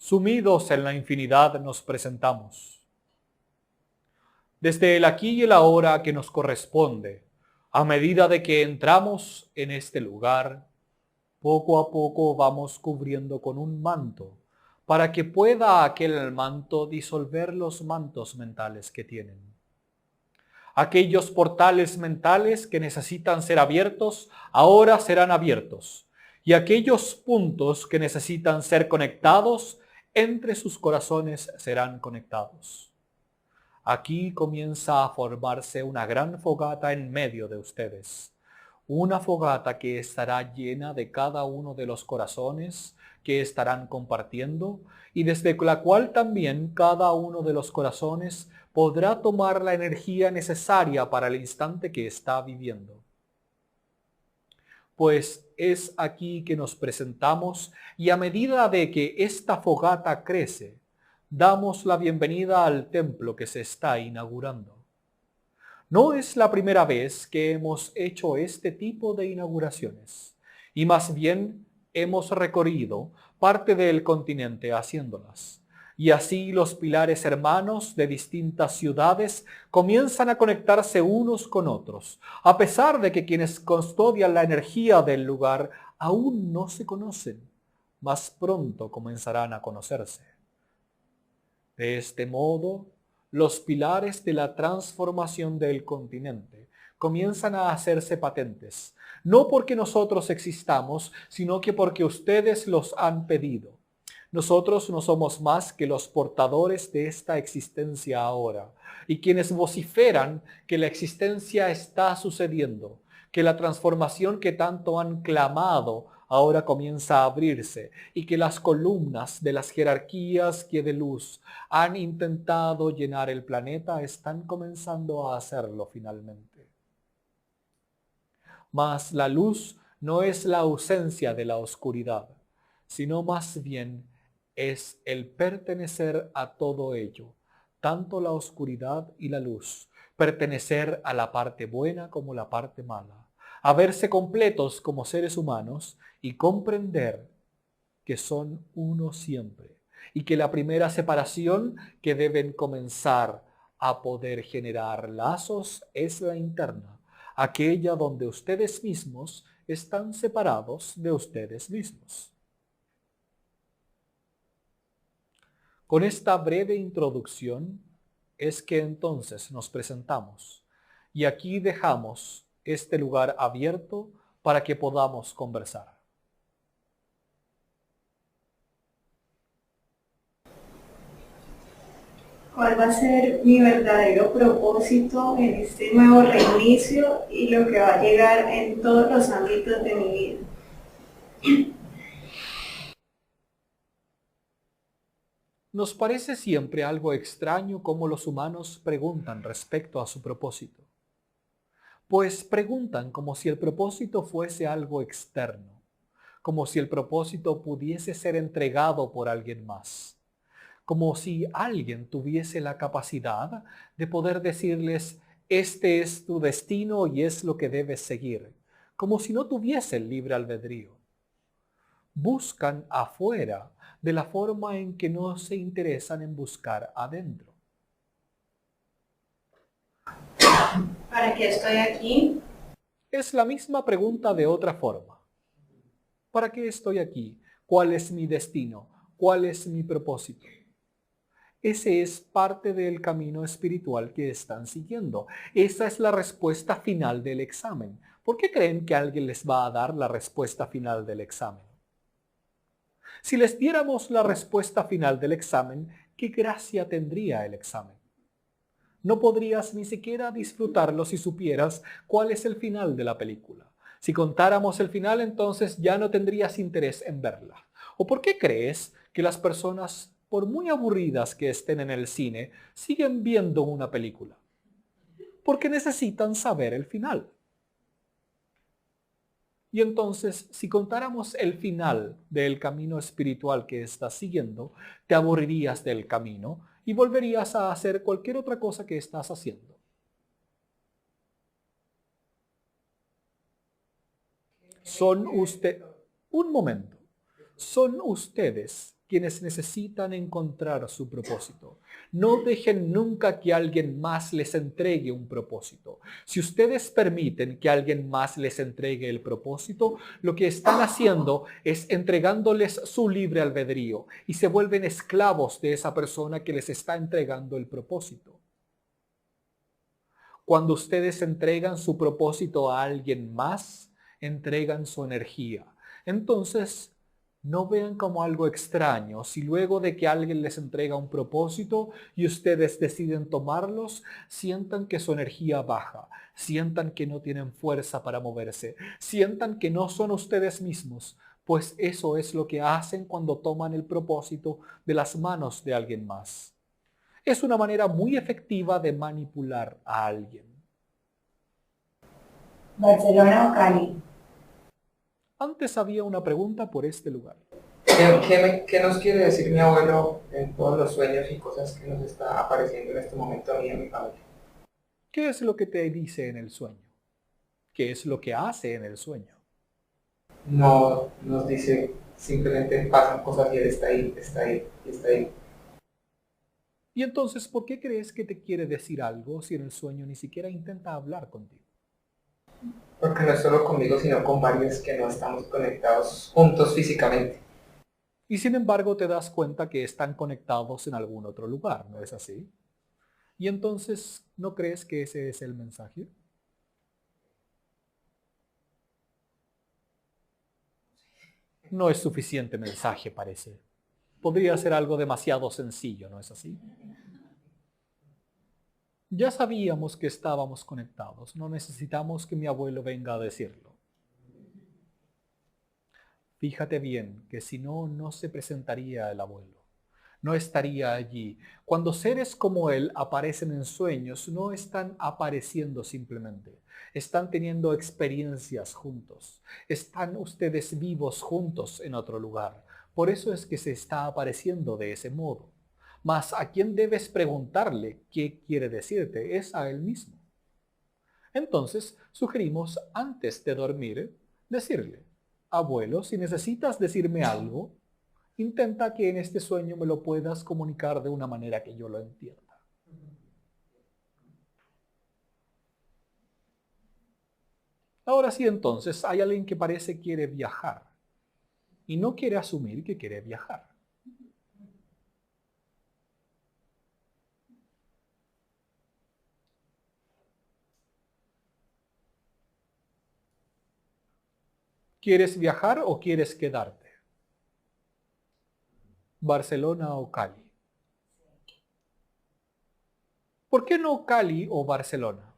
Sumidos en la infinidad nos presentamos. Desde el aquí y el ahora que nos corresponde, a medida de que entramos en este lugar, poco a poco vamos cubriendo con un manto, para que pueda aquel manto disolver los mantos mentales que tienen. Aquellos portales mentales que necesitan ser abiertos, ahora serán abiertos. Y aquellos puntos que necesitan ser conectados, entre sus corazones serán conectados. Aquí comienza a formarse una gran fogata en medio de ustedes. Una fogata que estará llena de cada uno de los corazones que estarán compartiendo y desde la cual también cada uno de los corazones podrá tomar la energía necesaria para el instante que está viviendo. Pues es aquí que nos presentamos y a medida de que esta fogata crece, damos la bienvenida al templo que se está inaugurando. No es la primera vez que hemos hecho este tipo de inauguraciones, y más bien hemos recorrido parte del continente haciéndolas. Y así los pilares hermanos de distintas ciudades comienzan a conectarse unos con otros, a pesar de que quienes custodian la energía del lugar aún no se conocen, más pronto comenzarán a conocerse. De este modo, los pilares de la transformación del continente comienzan a hacerse patentes, no porque nosotros existamos, sino que porque ustedes los han pedido. Nosotros no somos más que los portadores de esta existencia ahora, y quienes vociferan que la existencia está sucediendo, que la transformación que tanto han clamado ahora comienza a abrirse, y que las columnas de las jerarquías que de luz han intentado llenar el planeta están comenzando a hacerlo finalmente. Mas la luz no es la ausencia de la oscuridad, sino más bien es el pertenecer a todo ello, tanto la oscuridad y la luz, pertenecer a la parte buena como la parte mala, a verse completos como seres humanos y comprender que son uno siempre, y que la primera separación que deben comenzar a poder generar lazos es la interna, aquella donde ustedes mismos están separados de ustedes mismos. Con esta breve introducción es que entonces nos presentamos y aquí dejamos este lugar abierto para que podamos conversar. ¿Cuál va a ser mi verdadero propósito en este nuevo reinicio y lo que va a llegar en todos los ámbitos de mi vida? Nos parece siempre algo extraño cómo los humanos preguntan respecto a su propósito. Pues preguntan como si el propósito fuese algo externo, como si el propósito pudiese ser entregado por alguien más, como si alguien tuviese la capacidad de poder decirles, este es tu destino y es lo que debes seguir, como si no tuviese el libre albedrío. Buscan afuera de la forma en que no se interesan en buscar adentro. ¿Para qué estoy aquí? Es la misma pregunta de otra forma. ¿Para qué estoy aquí? ¿Cuál es mi destino? ¿Cuál es mi propósito? Ese es parte del camino espiritual que están siguiendo. Esa es la respuesta final del examen. ¿Por qué creen que alguien les va a dar la respuesta final del examen? Si les diéramos la respuesta final del examen, ¿qué gracia tendría el examen? No podrías ni siquiera disfrutarlo si supieras cuál es el final de la película. Si contáramos el final, entonces ya no tendrías interés en verla. ¿O por qué crees que las personas, por muy aburridas que estén en el cine, siguen viendo una película? Porque necesitan saber el final. Y entonces, si contáramos el final del camino espiritual que estás siguiendo, te aburrirías del camino y volverías a hacer cualquier otra cosa que estás haciendo. Son usted, un momento, son ustedes quienes necesitan encontrar su propósito. No dejen nunca que alguien más les entregue un propósito. Si ustedes permiten que alguien más les entregue el propósito, lo que están haciendo es entregándoles su libre albedrío y se vuelven esclavos de esa persona que les está entregando el propósito. Cuando ustedes entregan su propósito a alguien más, entregan su energía. Entonces, no vean como algo extraño si luego de que alguien les entrega un propósito y ustedes deciden tomarlos, sientan que su energía baja, sientan que no tienen fuerza para moverse, sientan que no son ustedes mismos, pues eso es lo que hacen cuando toman el propósito de las manos de alguien más. Es una manera muy efectiva de manipular a alguien. ¿Barcelona o Cali? Antes había una pregunta por este lugar. ¿Qué nos quiere decir mi abuelo en todos los sueños y cosas que nos está apareciendo en este momento a mí y a mi familia? ¿Qué es lo que te dice en el sueño? ¿Qué es lo que hace en el sueño? No nos dice, simplemente pasan cosas y él está ahí, está ahí y está ahí. Y entonces, ¿por qué crees que te quiere decir algo si en el sueño ni siquiera intenta hablar contigo? Porque no es solo conmigo, sino con varios que no estamos conectados juntos físicamente. Y sin embargo te das cuenta que están conectados en algún otro lugar, ¿no es así? Y entonces, ¿no crees que ese es el mensaje? No es suficiente mensaje, parece. Podría ser algo demasiado sencillo, ¿no es así? Ya sabíamos que estábamos conectados, no necesitamos que mi abuelo venga a decirlo. Fíjate bien que si no, no se presentaría el abuelo. No estaría allí. Cuando seres como él aparecen en sueños, no están apareciendo simplemente. Están teniendo experiencias juntos. Están ustedes vivos juntos en otro lugar. Por eso es que se está apareciendo de ese modo. Mas a quien debes preguntarle qué quiere decirte es a él mismo. Entonces, sugerimos antes de dormir decirle: abuelo, si necesitas decirme algo, intenta que en este sueño me lo puedas comunicar de una manera que yo lo entienda. Ahora sí, entonces, hay alguien que parece quiere viajar y no quiere asumir que quiere viajar. ¿Quieres viajar o quieres quedarte? ¿Barcelona o Cali? ¿Por qué no Cali o Barcelona?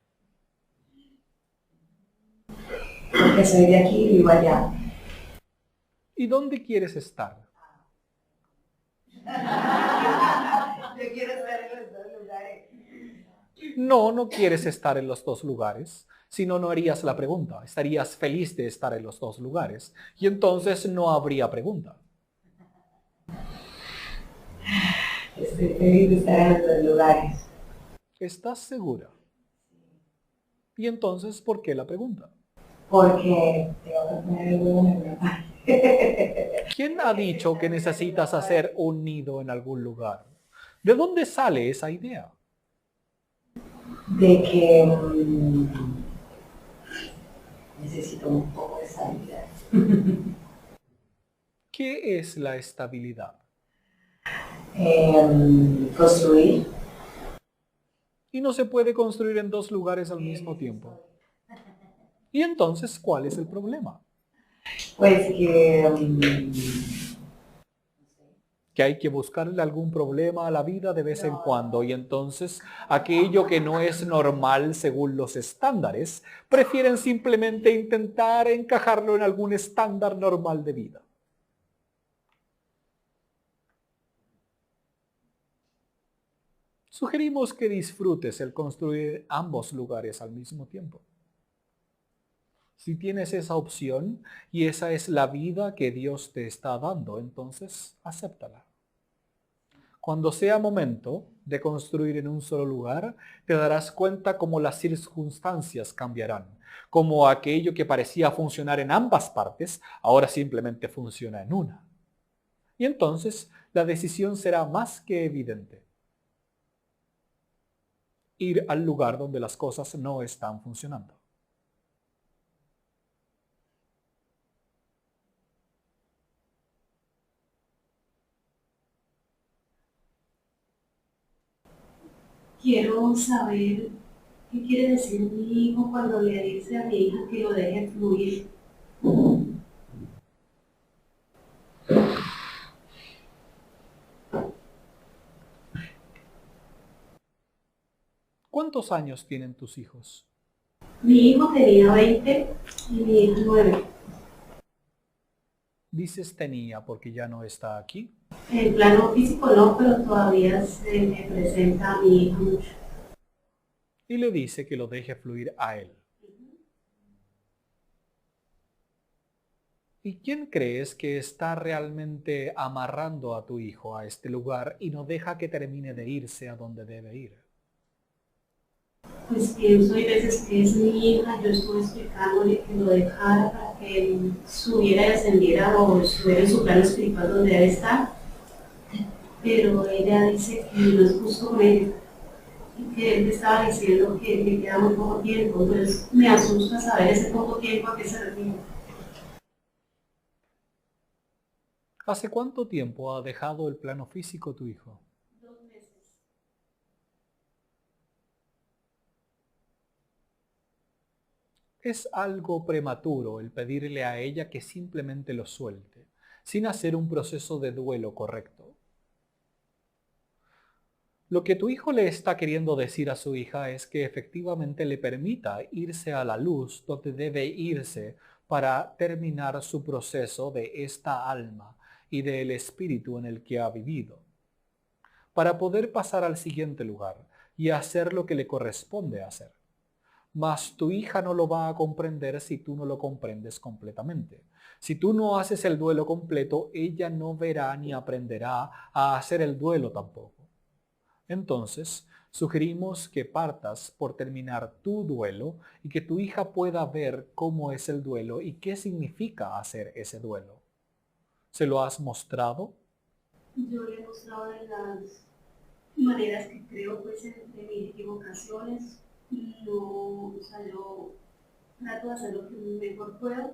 Porque soy de aquí y vivo allá. ¿Y dónde quieres estar? Yo quiero estar en los dos lugares. No, no quieres estar en los dos lugares. Si no, no harías la pregunta. Estarías feliz de estar en los dos lugares. Y entonces no habría pregunta. Estoy feliz de estar en los dos lugares. ¿Estás segura? Y entonces, ¿por qué la pregunta? Porque tengo que poner el huevo en una parte. ¿Quién ha dicho que necesitas hacer un nido en algún lugar? ¿De dónde sale esa idea? De que necesito un poco de estabilidad. ¿Qué es la estabilidad? Construir. Y no se puede construir en dos lugares al mismo tiempo. ¿Y entonces cuál es el problema? Pues Que hay que buscarle algún problema a la vida de vez en cuando, y entonces aquello que no es normal según los estándares, prefieren simplemente intentar encajarlo en algún estándar normal de vida. Sugerimos que disfrutes el construir ambos lugares al mismo tiempo. Si tienes esa opción y esa es la vida que Dios te está dando, entonces acéptala. Cuando sea momento de construir en un solo lugar, te darás cuenta cómo las circunstancias cambiarán, como aquello que parecía funcionar en ambas partes, ahora simplemente funciona en una. Y entonces la decisión será más que evidente. Ir al lugar donde las cosas no están funcionando. Quiero saber qué quiere decir mi hijo cuando le dice a mi hija que lo deje fluir. ¿Cuántos años tienen tus hijos? Mi hijo tenía 20 y mi hija 9. Dices tenía porque ya no está aquí. En plano físico no, pero todavía se me presenta a mi hija mucho. Y le dice que lo deje fluir a él. ¿Y quién crees que está realmente amarrando a tu hijo a este lugar y no deja que termine de irse a donde debe ir? Pues pienso hay veces que es mi hija, yo estuve explicándole que lo dejara para que él subiera y ascendiera o estuviera en su plano espiritual donde debe estar, pero ella dice que no es justo con ella y que él me estaba diciendo que le queda muy poco tiempo, entonces me asusta saber ese poco tiempo a qué se refiere. ¿Hace cuánto tiempo ha dejado el plano físico tu hijo? 2 meses. Es algo prematuro el pedirle a ella que simplemente lo suelte, sin hacer un proceso de duelo correcto. Lo que tu hijo le está queriendo decir a su hija es que efectivamente le permita irse a la luz donde debe irse para terminar su proceso de esta alma y del espíritu en el que ha vivido, para poder pasar al siguiente lugar y hacer lo que le corresponde hacer. Mas tu hija no lo va a comprender si tú no lo comprendes completamente. Si tú no haces el duelo completo, ella no verá ni aprenderá a hacer el duelo tampoco. Entonces, sugerimos que partas por terminar tu duelo y que tu hija pueda ver cómo es el duelo y qué significa hacer ese duelo. ¿Se lo has mostrado? Yo le he mostrado de las maneras que creo pues de mis equivocaciones, no, o sea, yo trato de hacer lo que mejor puedo,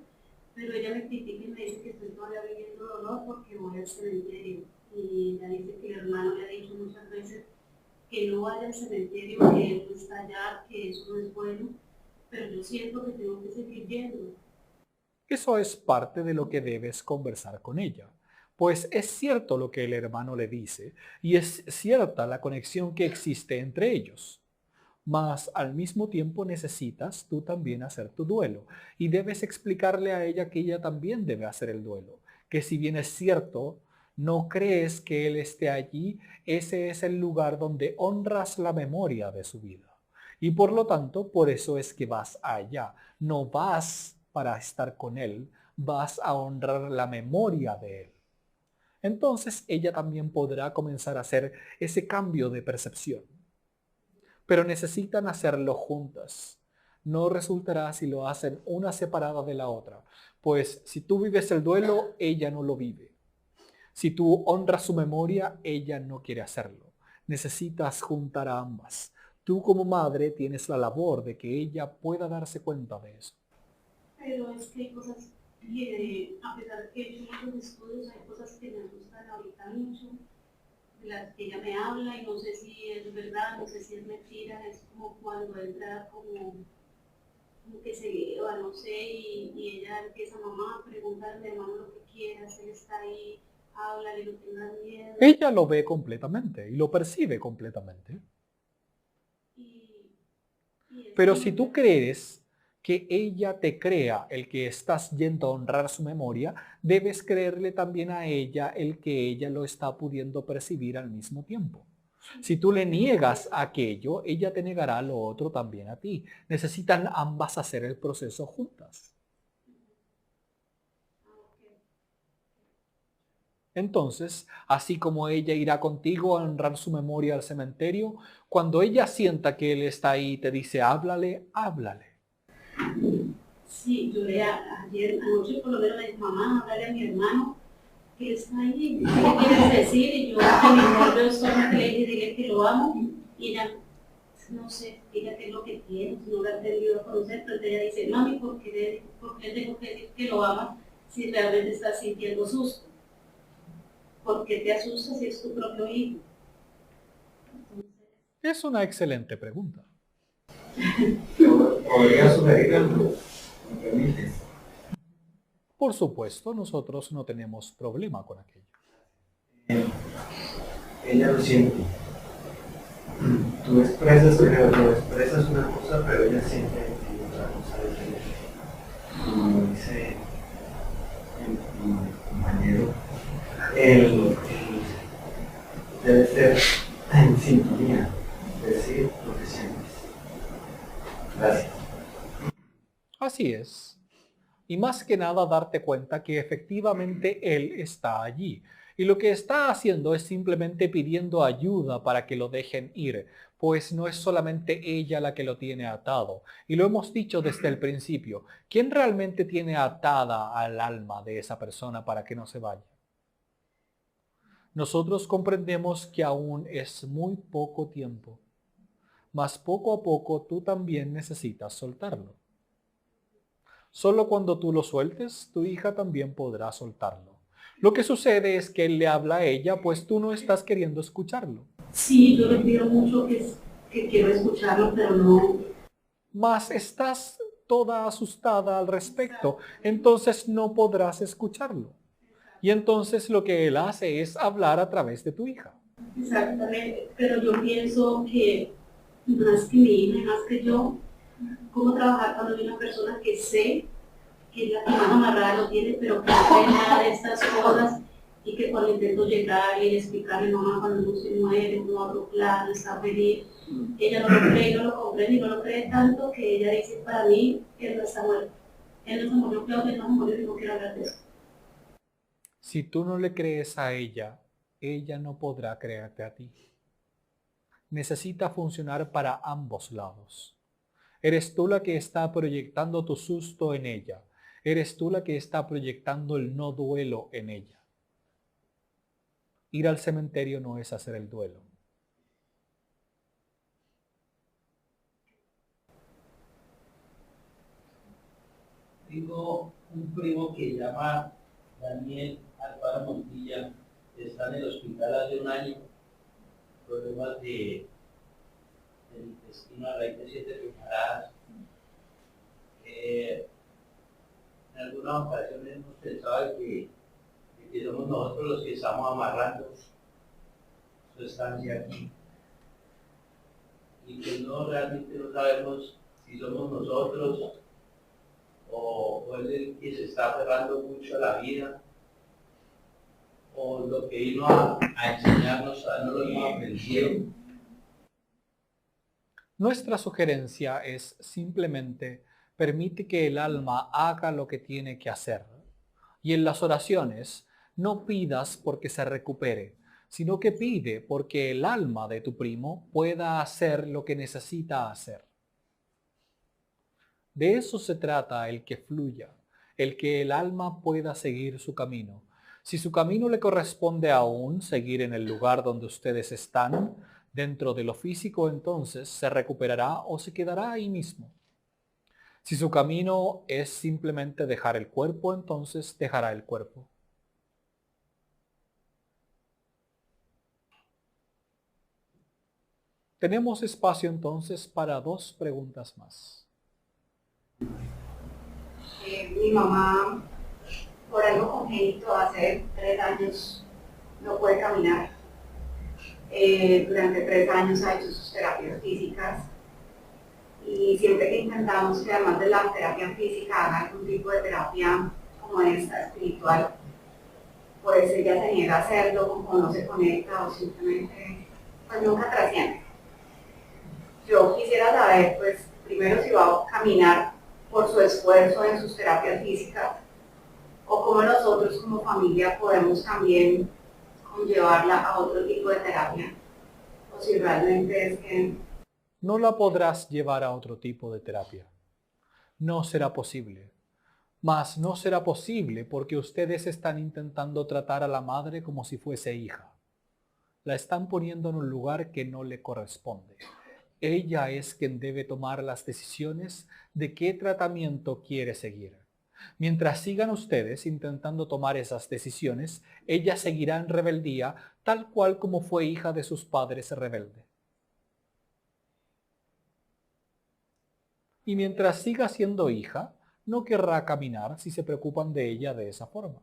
pero ella me critica y me dice que estoy todavía viviendo dolor porque voy al cementerio. Y ella dice que el hermano le ha dicho muchas veces que no vaya al cementerio, que él no está allá, que eso no es bueno, pero yo siento que tengo que seguir yendo. Eso es parte de lo que debes conversar con ella. Pues es cierto lo que el hermano le dice y es cierta la conexión que existe entre ellos. Mas al mismo tiempo necesitas tú también hacer tu duelo y debes explicarle a ella que ella también debe hacer el duelo, que si bien es cierto, no crees que él esté allí, ese es el lugar donde honras la memoria de su vida. Y por lo tanto, por eso es que vas allá, no vas para estar con él, vas a honrar la memoria de él. Entonces ella también podrá comenzar a hacer ese cambio de percepción. Pero necesitan hacerlo juntas. No resultará si lo hacen una separada de la otra, pues si tú vives el duelo, ella no lo vive. Si tú honras su memoria, ella no quiere hacerlo. Necesitas juntar a ambas. Tú como madre tienes la labor de que ella pueda darse cuenta de eso. Pero es que hay cosas que, a pesar de que he hecho muchos estudios, hay cosas que me gustan ahorita mucho, de las que ella me habla y no sé si es verdad, no sé si es mentira, es como cuando entra como que se lleva, no sé, y ella empieza, mamá, pregúntale a mi hermano lo que quieras, él está ahí, háblale, no tengas miedo. Ella lo ve completamente y lo percibe completamente. Y, y es Pero como si tú crees que ella te crea el que estás yendo a honrar su memoria, debes creerle también a ella el que ella lo está pudiendo percibir al mismo tiempo. Si tú le niegas aquello, ella te negará lo otro también a ti. Necesitan ambas hacer el proceso juntas. Entonces, así como ella irá contigo a honrar su memoria al cementerio, cuando ella sienta que él está ahí y te dice háblale, háblale. Sí, yo ayer anoche por lo menos le dije, mamá, háblale a mi hermano, que está ahí, ¿qué le quieres decir? Y yo, que mi novio solamente le dije, dile que lo amo, y ella, no sé, diga qué es lo que quiere, no lo ha entendido a conocer, pero ella dice, mami, ¿por qué tengo que decir que lo ama si realmente estás sintiendo susto? ¿Por qué te asustas si es tu propio hijo? Es una excelente pregunta. ¿Podría sugerir algo? ¿Me permites? Por supuesto, nosotros no tenemos problema con aquello. Ella lo siente. Tú expresas, creo, tú expresas una cosa, pero ella siente otra cosa diferente. Como dice mi compañero, el debe ser en sintonía, decir lo que sientes. Gracias. Así es. Y más que nada darte cuenta que efectivamente él está allí. Y lo que está haciendo es simplemente pidiendo ayuda para que lo dejen ir, pues no es solamente ella la que lo tiene atado. Y lo hemos dicho desde el principio. ¿Quién realmente tiene atada al alma de esa persona para que no se vaya? Nosotros comprendemos que aún es muy poco tiempo, mas poco a poco tú también necesitas soltarlo. Solo cuando tú lo sueltes, tu hija también podrá soltarlo. Lo que sucede es que él le habla a ella, pues tú no estás queriendo escucharlo. Sí, yo le pido mucho que quiero escucharlo, pero no. Mas estás toda asustada al respecto, entonces no podrás escucharlo. Y entonces lo que él hace es hablar a través de tu hija. Exactamente, pero yo pienso que más que mi hija, más que yo, cómo trabajar cuando hay una persona que sé que la mano amarrada lo tiene, pero que no cree nada de estas cosas y que cuando intento llegar y explicarle, mamá, cuando uno se muere, uno abre un plano, está feliz, ella no lo cree, no lo comprende y no lo cree tanto que ella dice, para mí, él no está muerto. Él no se murió, Claudia, él no se murió y no quiero hablar de eso. Si tú no le crees a ella no podrá creerte a ti. Necesita funcionar para ambos lados. Eres tú la que está proyectando tu susto en ella. Eres tú la que está proyectando el no duelo en ella. Ir al cementerio no es hacer el duelo. Tengo un primo que se llama Daniel Alfaro Montilla, está en el hospital hace un año, problemas del intestino a raíz de 7 preparadas. En algunas ocasiones hemos pensado de que somos nosotros los que estamos amarrando su estancia aquí. Y que no realmente no sabemos si somos nosotros o es el que se está aferrando mucho a la vida, o lo que vino a enseñarnos, no lo hemos aprendido. Nuestra sugerencia es simplemente permite que el alma haga lo que tiene que hacer. Y en las oraciones no pidas porque se recupere, sino que pide porque el alma de tu primo pueda hacer lo que necesita hacer. De eso se trata el que fluya, el que el alma pueda seguir su camino. Si su camino le corresponde aún seguir en el lugar donde ustedes están, dentro de lo físico, entonces se recuperará o se quedará ahí mismo. Si su camino es simplemente dejar el cuerpo, entonces dejará el cuerpo. Tenemos espacio entonces para 2 preguntas más. Mi mamá, por algo congénito, hace 3 años no puede caminar. Durante 3 años ha hecho sus terapias físicas y siempre que intentamos que además de la terapia física haga algún tipo de terapia como esta, espiritual, pues ella se niega a hacerlo o no se conecta o simplemente pues nunca trasciende. Yo quisiera saber, pues, primero si va a caminar por su esfuerzo en sus terapias físicas o cómo nosotros como familia podemos también conllevarla a otro tipo de terapia, o si realmente es que... No la podrás llevar a otro tipo de terapia. No será posible. Mas no será posible porque ustedes están intentando tratar a la madre como si fuese hija. La están poniendo en un lugar que no le corresponde. Ella es quien debe tomar las decisiones de qué tratamiento quiere seguir. Mientras sigan ustedes intentando tomar esas decisiones, ella seguirá en rebeldía tal cual como fue hija de sus padres rebelde. Y mientras siga siendo hija, no querrá caminar si se preocupan de ella de esa forma.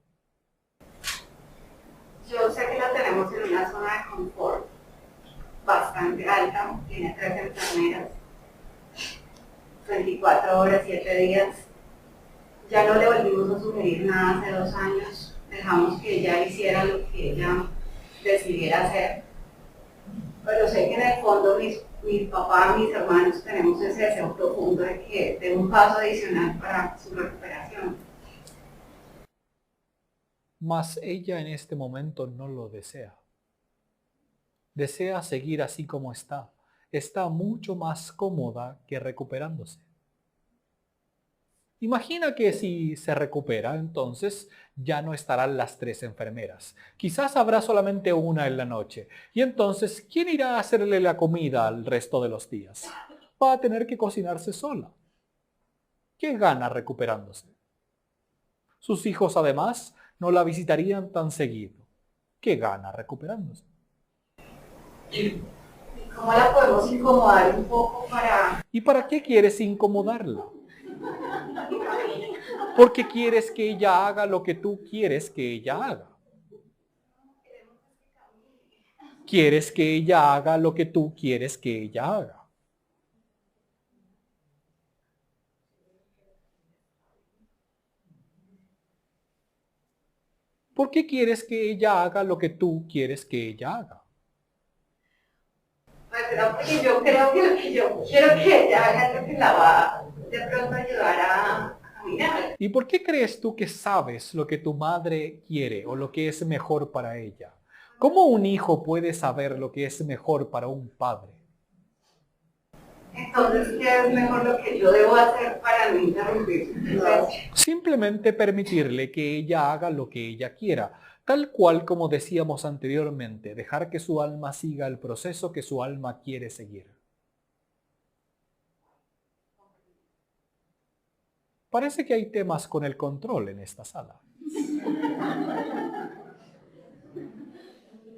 Yo sé que la tenemos en una zona de confort bastante alta, tiene 3 enfermeras, 24 horas, 7 días. Ya no le volvimos a sugerir nada hace 2 años, dejamos que ella hiciera lo que ella decidiera hacer. Pero sé que en el fondo mi papá, mis hermanos, tenemos ese deseo profundo de que dé un paso adicional para su recuperación. Mas ella en este momento no lo desea. Desea seguir así como está. Está mucho más cómoda que recuperándose. Imagina que si se recupera, entonces ya no estarán las 3 enfermeras. Quizás habrá solamente una en la noche. Y entonces, ¿quién irá a hacerle la comida al resto de los días? Va a tener que cocinarse sola. ¿Qué gana recuperándose? Sus hijos, además, no la visitarían tan seguido. ¿Qué gana recuperándose? ¿Y cómo la podemos incomodar un poco para...? ¿Y para qué quieres incomodarla? Porque quieres que ella haga lo que tú quieres que ella haga. Quieres que ella haga lo que tú quieres que ella haga. ¿Por qué quieres que ella haga lo que tú quieres que ella haga? Pues porque yo creo que lo que yo quiero que ella haga es lo que la va de pronto ayudar a caminar. ¿Y por qué crees tú que sabes lo que tu madre quiere o lo que es mejor para ella? ¿Cómo un hijo puede saber lo que es mejor para un padre? Entonces, ¿qué es mejor lo que yo debo hacer para no interrumpir su presencia? Simplemente permitirle que ella haga lo que ella quiera, tal cual como decíamos anteriormente, dejar que su alma siga el proceso que su alma quiere seguir. Parece que hay temas con el control en esta sala.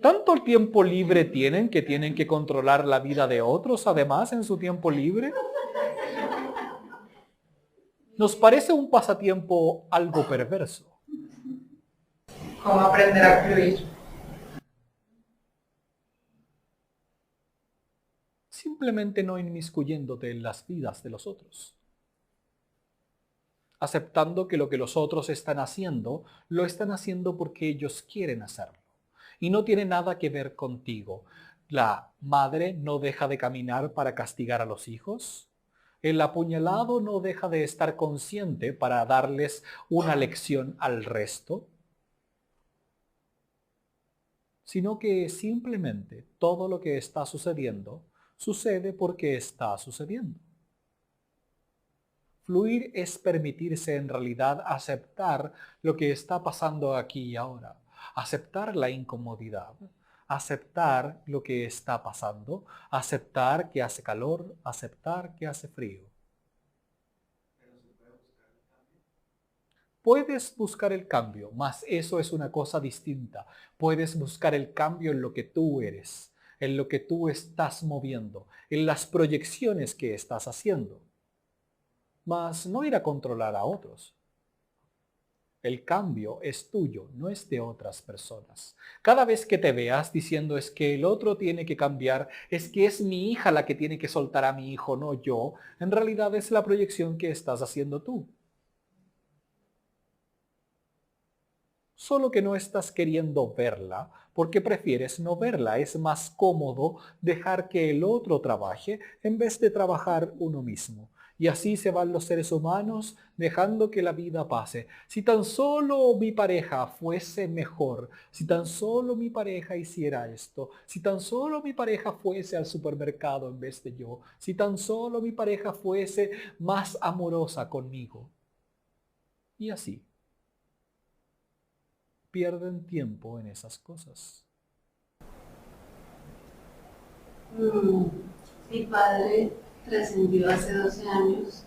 ¿Tanto tiempo libre tienen que controlar la vida de otros además en su tiempo libre? Nos parece un pasatiempo algo perverso. ¿Cómo aprender a fluir? Simplemente no inmiscuyéndote en las vidas de los otros. Aceptando que lo que los otros están haciendo, lo están haciendo porque ellos quieren hacerlo. Y no tiene nada que ver contigo. La madre no deja de caminar para castigar a los hijos. El apuñalado no deja de estar consciente para darles una lección al resto. Sino que simplemente todo lo que está sucediendo, sucede porque está sucediendo. Fluir es permitirse en realidad aceptar lo que está pasando aquí y ahora. Aceptar la incomodidad, aceptar lo que está pasando, aceptar que hace calor, aceptar que hace frío. Puedes buscar el cambio, mas eso es una cosa distinta. Puedes buscar el cambio en lo que tú eres, en lo que tú estás moviendo, en las proyecciones que estás haciendo. Mas no ir a controlar a otros. El cambio es tuyo, no es de otras personas. Cada vez que te veas diciendo es que el otro tiene que cambiar, es que es mi hija la que tiene que soltar a mi hijo, no yo, en realidad es la proyección que estás haciendo tú. Solo que no estás queriendo verla porque prefieres no verla. Es más cómodo dejar que el otro trabaje en vez de trabajar uno mismo. Y así se van los seres humanos dejando que la vida pase. Si tan solo mi pareja fuese mejor, si tan solo mi pareja hiciera esto, si tan solo mi pareja fuese al supermercado en vez de yo, si tan solo mi pareja fuese más amorosa conmigo. Y así. Pierden tiempo en esas cosas. Mi padre trascendió hace 12 años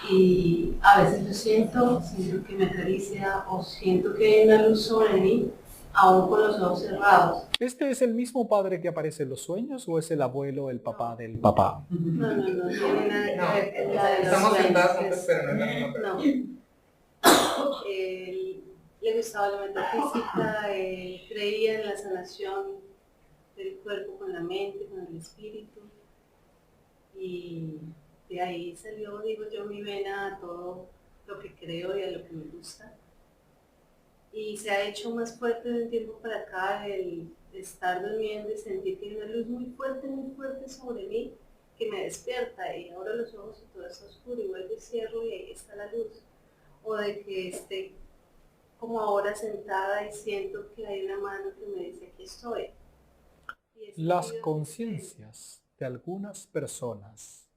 y a veces lo siento que me acaricia o siento que hay una luz sobre mí, aún con los ojos cerrados. ¿Este es el mismo padre que aparece en los sueños o es el abuelo, el papá del papá? No tiene nada que ver con la de los Estamos sueños, sentados juntos, es- pero no es la misma persona. No. Él le gustaba la metafísica, él creía en la sanación del cuerpo con la mente, con el espíritu. Y de ahí salió, digo yo, mi vena a todo lo que creo y a lo que me gusta. Y se ha hecho más fuerte de un tiempo para acá el estar durmiendo y sentir que hay una luz muy fuerte sobre mí que me despierta y abro los ojos y todo está oscuro y vuelvo y cierro y ahí está la luz. O de que esté como ahora sentada y siento que hay una mano que me dice aquí estoy. Y he Las sentido que conciencias de algunas personas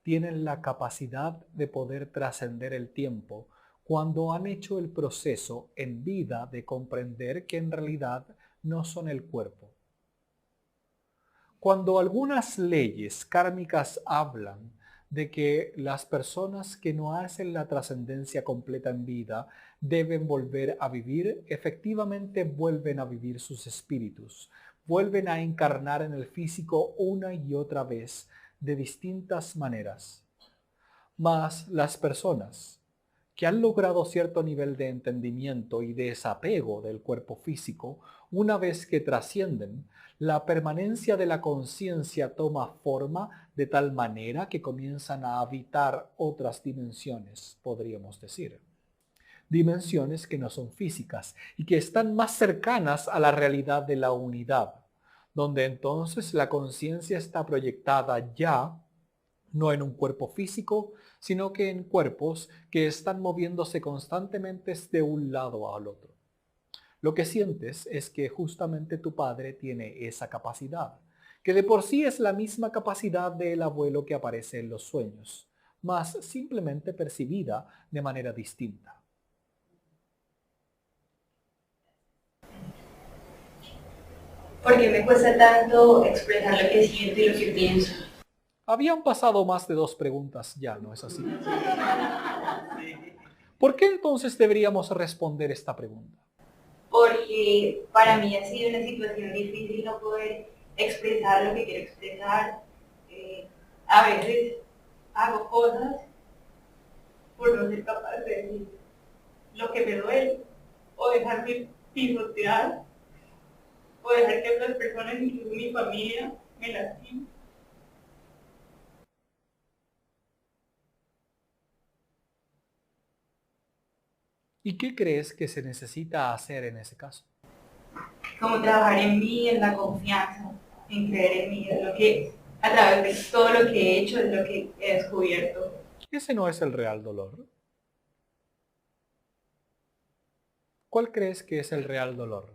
tienen la capacidad de poder trascender el tiempo cuando han hecho el proceso en vida de comprender que en realidad no son el cuerpo. Cuando algunas leyes kármicas hablan de que las personas que no hacen la trascendencia completa en vida deben volver a vivir, efectivamente vuelven a vivir sus espíritus, vuelven a encarnar en el físico una y otra vez de distintas maneras. Mas las personas que han logrado cierto nivel de entendimiento y desapego del cuerpo físico, una vez que trascienden, la permanencia de la conciencia toma forma de tal manera que comienzan a habitar otras dimensiones, podríamos decir. Dimensiones que no son físicas y que están más cercanas a la realidad de la unidad, donde entonces la conciencia está proyectada ya no en un cuerpo físico, sino que en cuerpos que están moviéndose constantemente de un lado al otro. Lo que sientes es que justamente tu padre tiene esa capacidad, que de por sí es la misma capacidad del abuelo que aparece en los sueños, mas simplemente percibida de manera distinta. ¿Por qué me cuesta tanto expresar lo que siento y lo que pienso? Habían pasado más de 2 preguntas ya, ¿no es así? ¿Por qué entonces deberíamos responder esta pregunta? Porque para mí ha sido una situación difícil no poder expresar lo que quiero expresar. A veces hago cosas por no ser capaz de decir lo que me duele, o dejarme pisotear, o dejar que otras personas, incluso mi familia, me lastimen. ¿Y qué crees que se necesita hacer en ese caso? Como trabajar en mí, en la confianza, en creer en mí, es lo que, a través de todo lo que he hecho, es lo que he descubierto. Ese no es el real dolor. ¿Cuál crees que es el real dolor?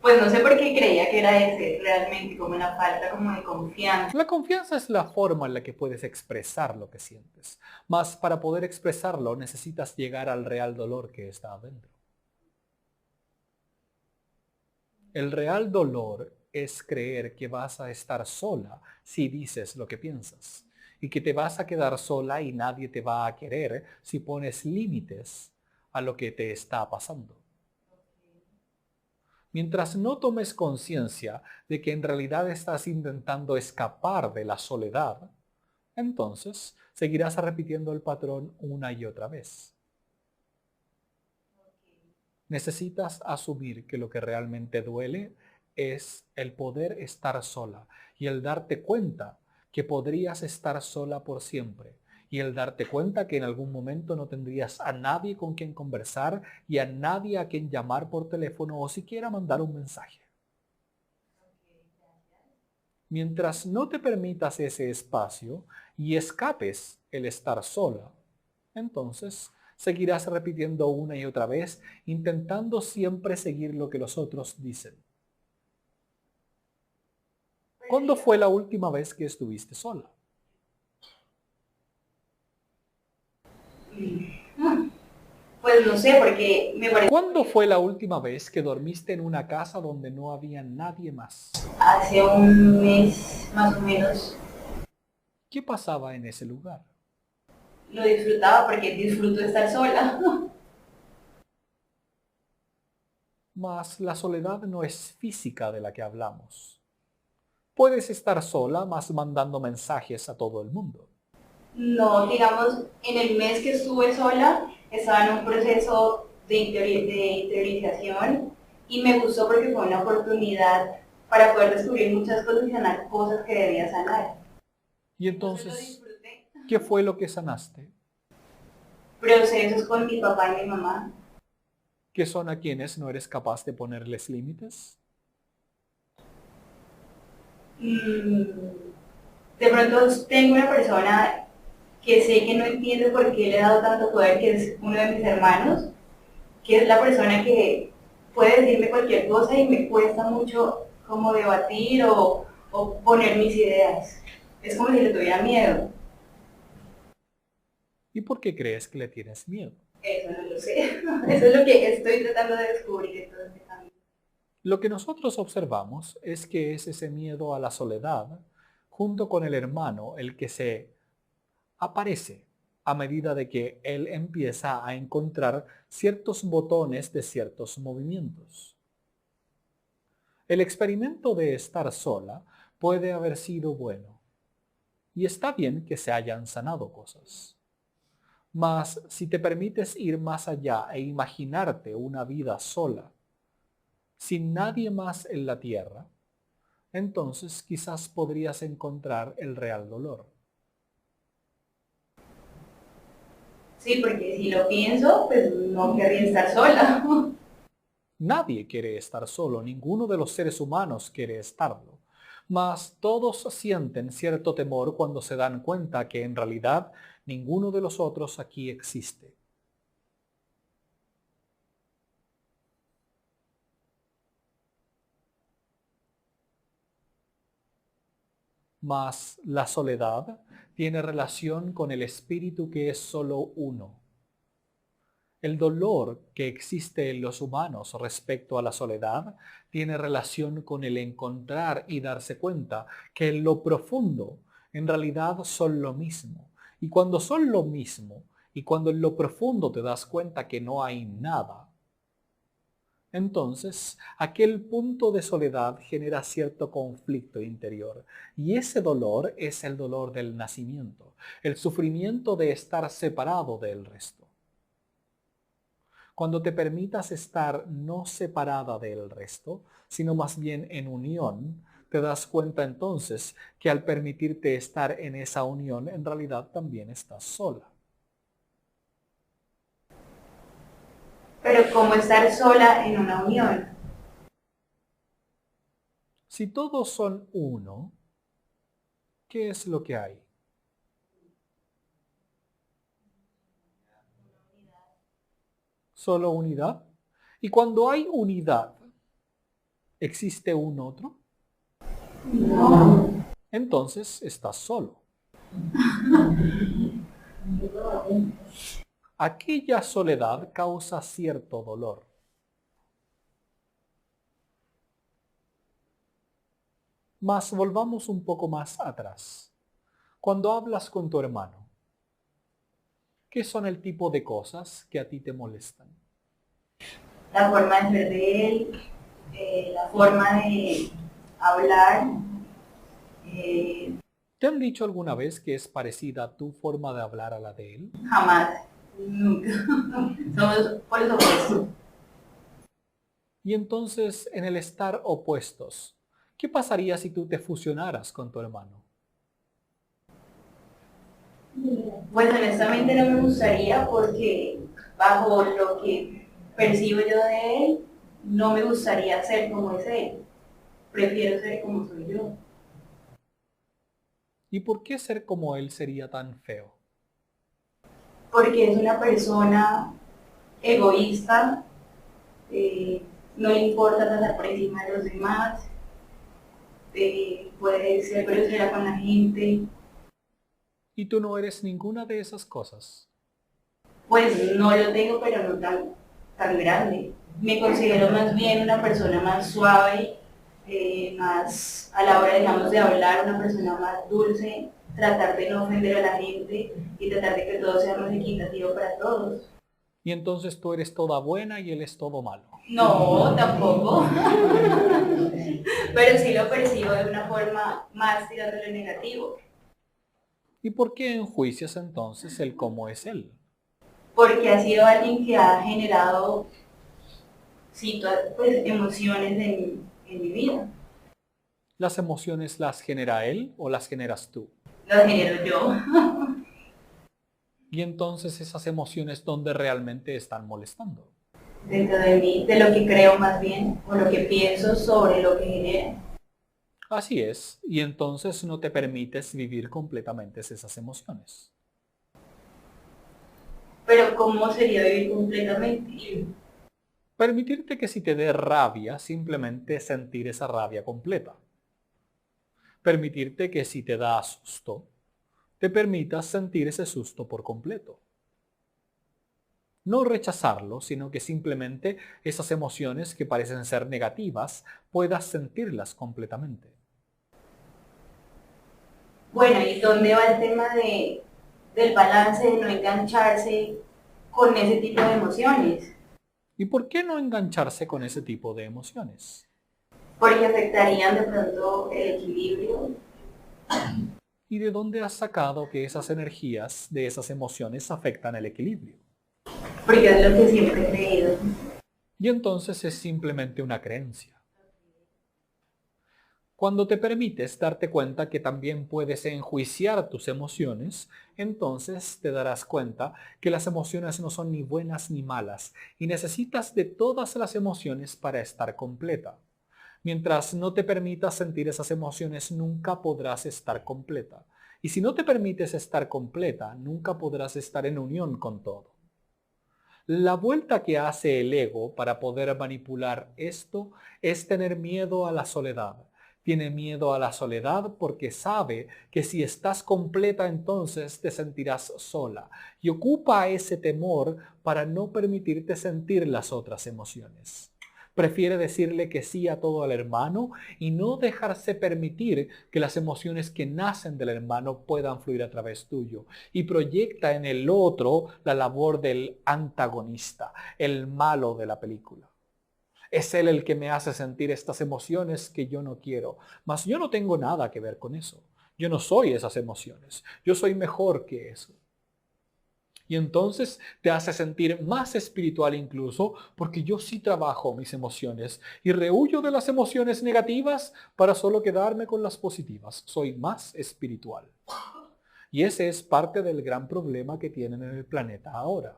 Pues no sé por qué creía que era ese, realmente, como una falta como de confianza. La confianza es la forma en la que puedes expresar lo que sientes, mas para poder expresarlo necesitas llegar al real dolor que está adentro. El real dolor es creer que vas a estar sola si dices lo que piensas, y que te vas a quedar sola y nadie te va a querer si pones límites a lo que te está pasando. Mientras no tomes conciencia de que en realidad estás intentando escapar de la soledad, entonces seguirás repitiendo el patrón una y otra vez. Necesitas asumir que lo que realmente duele es el poder estar sola y el darte cuenta que podrías estar sola por siempre. Y el darte cuenta que en algún momento no tendrías a nadie con quien conversar y a nadie a quien llamar por teléfono o siquiera mandar un mensaje. Mientras no te permitas ese espacio y escapes el estar sola, entonces seguirás repitiendo una y otra vez, intentando siempre seguir lo que los otros dicen. ¿Cuándo fue la última vez que estuviste sola? Pues no sé, porque me parece ¿Cuándo fue la última vez que dormiste en una casa donde no había nadie más? hace un mes más o menos ¿Qué pasaba en ese lugar? lo disfrutaba porque disfruto estar sola. Mas la soledad no es física de la que hablamos. Puedes estar sola, mas mandando mensajes a todo el mundo. No, digamos, en el mes que estuve sola, estaba en un proceso de interiorización y me gustó porque fue una oportunidad para poder descubrir muchas cosas y sanar cosas que debía sanar. Y Entonces lo entonces, disfruté. ¿qué fue lo que sanaste? Procesos con mi papá y mi mamá. ¿Qué son a quienes no eres capaz de ponerles límites? Mm, De pronto tengo una persona que sé que no entiendo por qué le he dado tanto poder, que es uno de mis hermanos, que es la persona que puede decirme cualquier cosa y me cuesta mucho como debatir o poner mis ideas. Es como si le tuviera miedo. ¿Y por qué crees que le tienes miedo? Eso no lo sé. Eso es lo que estoy tratando de descubrir en todo este camino. Lo que nosotros observamos es que es ese miedo a la soledad, junto con el hermano, el que se aparece a medida de que él empieza a encontrar ciertos botones de ciertos movimientos. El experimento de estar sola puede haber sido bueno, y está bien que se hayan sanado cosas. Mas si te permites ir más allá e imaginarte una vida sola, sin nadie más en la tierra, entonces quizás podrías encontrar el real dolor. Sí, porque si lo pienso, pues no querría estar sola. Nadie quiere estar solo, ninguno de los seres humanos quiere estarlo. Mas todos sienten cierto temor cuando se dan cuenta que en realidad ninguno de los otros aquí existe. Mas la soledad tiene relación con el espíritu que es solo uno. El dolor que existe en los humanos respecto a la soledad tiene relación con el encontrar y darse cuenta que en lo profundo en realidad son lo mismo. Y cuando son lo mismo, y cuando en lo profundo te das cuenta que no hay nada, entonces aquel punto de soledad genera cierto conflicto interior. Y ese dolor es el dolor del nacimiento, el sufrimiento de estar separado del resto. Cuando te permitas estar no separada del resto, sino más bien en unión, te das cuenta entonces que al permitirte estar en esa unión, en realidad también estás sola. Pero como estar sola en una unión. Si todos son uno, ¿qué es lo que hay? ¿Solo unidad? Y cuando hay unidad, ¿existe un otro? No. Entonces estás solo. Aquella soledad causa cierto dolor. Mas volvamos un poco más atrás. Cuando hablas con tu hermano, ¿qué son el tipo de cosas que a ti te molestan? La forma de ser de él, la forma de hablar. ¿Te han dicho alguna vez que es parecida tu forma de hablar a la de él? Jamás, nunca. Somos por los opuestos. Y entonces, en el estar opuestos, ¿qué pasaría si tú te fusionaras con tu hermano? Pues honestamente no me gustaría porque bajo lo que percibo yo de él, no me gustaría ser como es él. Prefiero ser como soy yo. ¿Y por qué ser como él sería tan feo? Porque es una persona egoísta, no le importa pasar por encima de los demás, puede ser grosera con la gente. Y tú no eres ninguna de esas cosas. Pues no lo tengo, pero no tan grande. Me considero más bien una persona más suave, más a la hora, digamos, de hablar, una persona más dulce, tratar de no ofender a la gente y tratar de que todo sea más equitativo para todos. Y entonces tú eres toda buena y él es todo malo. No, tampoco. Pero sí lo percibo de una forma más tirando a lo negativo. ¿Y por qué enjuicias entonces el cómo es él? Porque ha sido alguien que ha generado pues, emociones en mi vida. ¿Las emociones las genera él o las generas tú? Las genero yo. Y entonces esas emociones, ¿dónde realmente están molestando? Dentro de mí, de lo que creo más bien, o lo que pienso sobre lo que genera. Así es, y entonces no te permites vivir completamente esas emociones. Pero ¿cómo sería vivir completamente? Permitirte que si te dé rabia, simplemente sentir esa rabia completa. Permitirte que si te da susto, te permitas sentir ese susto por completo. No rechazarlo, sino que simplemente esas emociones que parecen ser negativas, puedas sentirlas completamente. Bueno, ¿y dónde va el tema del balance, de no engancharse con ese tipo de emociones? ¿Y por qué no engancharse con ese tipo de emociones? Porque afectarían de pronto el equilibrio. ¿Y de dónde has sacado que esas energías de esas emociones afectan el equilibrio? Porque es lo que siempre he creído. Y entonces es simplemente una creencia. Cuando te permites darte cuenta que también puedes enjuiciar tus emociones, entonces te darás cuenta que las emociones no son ni buenas ni malas y necesitas de todas las emociones para estar completa. Mientras no te permitas sentir esas emociones, nunca podrás estar completa. Y si no te permites estar completa, nunca podrás estar en unión con todo. La vuelta que hace el ego para poder manipular esto es tener miedo a la soledad. Tiene miedo a la soledad porque sabe que si estás completa entonces te sentirás sola y ocupa ese temor para no permitirte sentir las otras emociones. Prefiere decirle que sí a todo al hermano y no dejarse permitir que las emociones que nacen del hermano puedan fluir a través tuyo. Y proyecta en el otro la labor del antagonista, el malo de la película. Es él el que me hace sentir estas emociones que yo no quiero. Mas yo no tengo nada que ver con eso. Yo no soy esas emociones. Yo soy mejor que eso. Y entonces te hace sentir más espiritual incluso, porque yo sí trabajo mis emociones y rehuyo de las emociones negativas para solo quedarme con las positivas. Soy más espiritual. Y ese es parte del gran problema que tienen en el planeta ahora.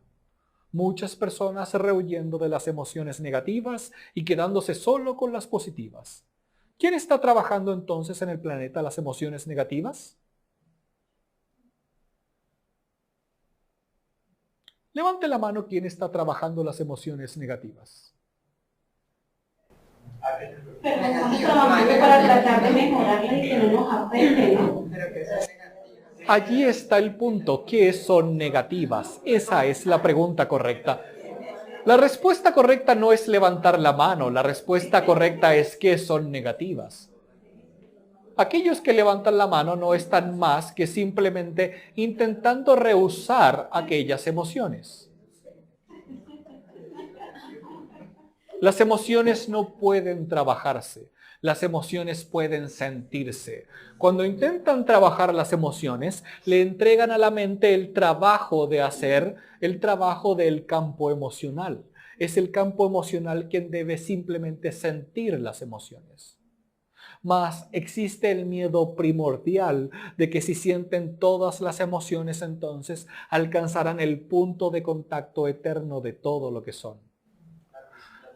Muchas personas rehuyendo de las emociones negativas y quedándose solo con las positivas. ¿Quién está trabajando entonces en el planeta las emociones negativas? Levante la mano quien está trabajando las emociones negativas. Pero estamos trabajando para tratar de mejorarla y que no nos afecte, ¿no? Allí está el punto. ¿Qué son negativas? Esa es la pregunta correcta. La respuesta correcta no es levantar la mano. La respuesta correcta es ¿qué son negativas? Aquellos que levantan la mano no están más que simplemente intentando rehusar aquellas emociones. Las emociones no pueden trabajarse. Las emociones pueden sentirse. Cuando intentan trabajar las emociones, le entregan a la mente el trabajo de hacer, el trabajo del campo emocional. Es el campo emocional quien debe simplemente sentir las emociones. Mas existe el miedo primordial de que si sienten todas las emociones, entonces alcanzarán el punto de contacto eterno de todo lo que son.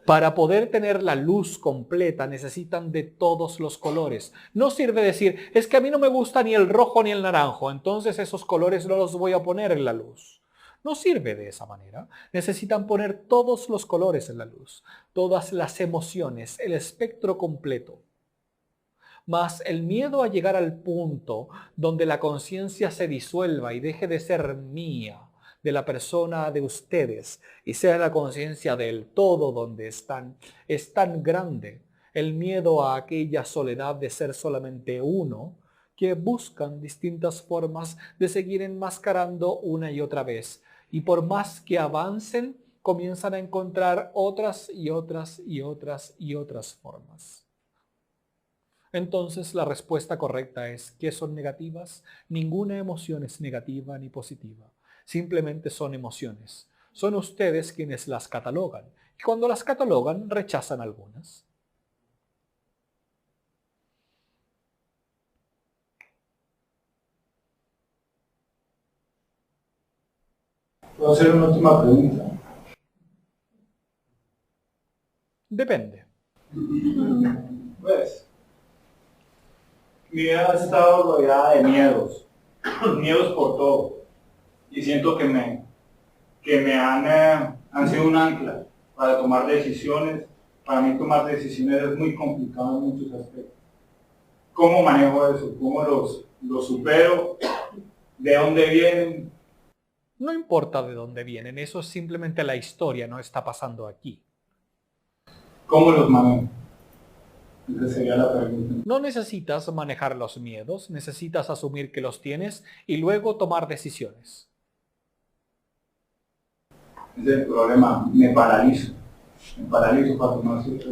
Para poder tener la luz completa necesitan de todos los colores. No sirve decir, es que a mí no me gusta ni el rojo ni el naranjo, entonces esos colores no los voy a poner en la luz. No sirve de esa manera. Necesitan poner todos los colores en la luz, todas las emociones, el espectro completo. Mas el miedo a llegar al punto donde la conciencia se disuelva y deje de ser mía, de la persona de ustedes y sea la conciencia del todo donde están, es tan grande el miedo a aquella soledad de ser solamente uno, que buscan distintas formas de seguir enmascarando una y otra vez. Y por más que avancen, comienzan a encontrar otras y otras y otras y otras formas. Entonces la respuesta correcta es, ¿qué son negativas? Ninguna emoción es negativa ni positiva. Simplemente son emociones. Son ustedes quienes las catalogan. Y cuando las catalogan, rechazan algunas. ¿Puedo hacer una última pregunta? Depende. Pues, mi vida ha estado rodeada de miedos, miedos por todo. Y siento que me han sido un ancla para tomar decisiones. Para mí tomar decisiones es muy complicado en muchos aspectos. ¿Cómo manejo eso? ¿Cómo los supero? ¿De dónde vienen? No importa de dónde vienen, eso es simplemente la historia, no está pasando aquí. ¿Cómo los manejo? Esa sería la pregunta. No necesitas manejar los miedos, necesitas asumir que los tienes y luego tomar decisiones. Ese es el problema, me paralizo para tomar ciertas